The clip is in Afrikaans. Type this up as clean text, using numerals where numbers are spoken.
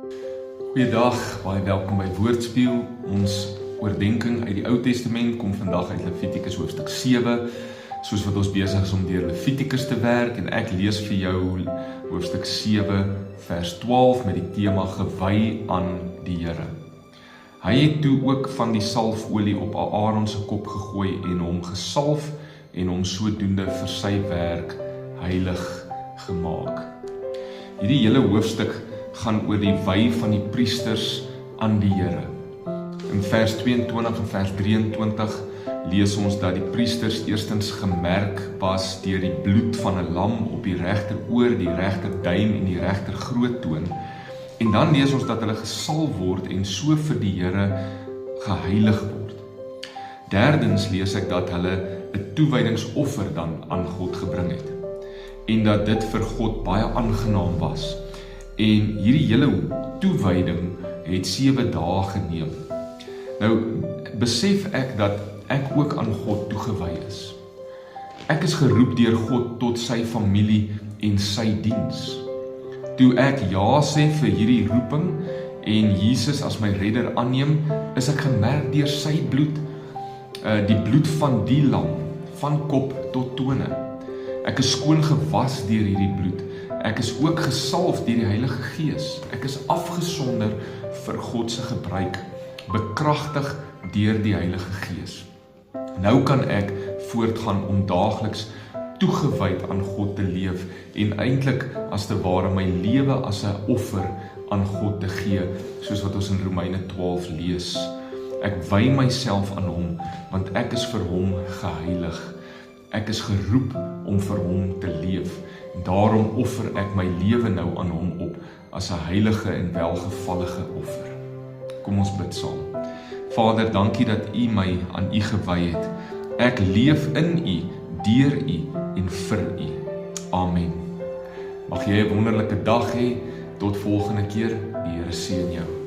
Goeiedag, baie welkom by Woordspeel. Ons oordenking uit die Ou Testament kom vandag uit Levitikus hoofstuk 7, soos wat ons besig is om deur Levitikus te werk, en ek lees vir jou hoofstuk 7 vers 12 met die tema gewy aan die Here. Hy het toe ook van die salfolie op Aaron se kop gegooi en hom gesalf en hom sodoende vir sy werk heilig gemaak. Hierdie hele hoofstuk gaan oor die wy van die priesters aan die Here. In vers 22 en vers 23 lees ons dat die priesters eerstens gemerk was deur die bloed van 'n lam op die regter oor, die regter duim en die regter groottoon. En dan lees ons dat hulle gesalf word en so vir die Here geheilig word. Derdens lees ek dat hulle 'n toewydingsoffer dan aan God gebring het. En dat dit vir God baie aangenaam was. En hierdie hele toewyding het 7 dae geneem. Nou, besef ek dat ek ook aan God toegewy is. Ek is geroep deur God tot sy familie en sy diens. Toe ek ja sê vir hierdie roeping en Jesus as my redder aanneem, is ek gemerk deur sy bloed, die bloed van die lam, van kop tot tone. Ek is skoon gewas deur hierdie bloed. Ek is ook gesalf deur die Heilige Gees. Ek is afgesonder vir God se gebruik, bekragtig deur die Heilige Gees. Nou kan ek voortgaan om daagliks toegewyd aan God te leef en eintlik as te ware my lewe as 'n offer aan God te gee, soos wat ons in Romeine 12 lees. Ek wy myself aan hom, want ek is vir hom geheilig. Ek is geroep om vir hom te leef. Daarom offer ek my lewe nou aan hom op as 'n heilige en welgevallige offer. Kom ons bid saam. Vader, dankie dat U my aan U gewy het. Ek leef in U, deur U en vir U. Amen. Mag jy 'n wonderlike dag hê. Tot volgende keer. Die Here seën jou.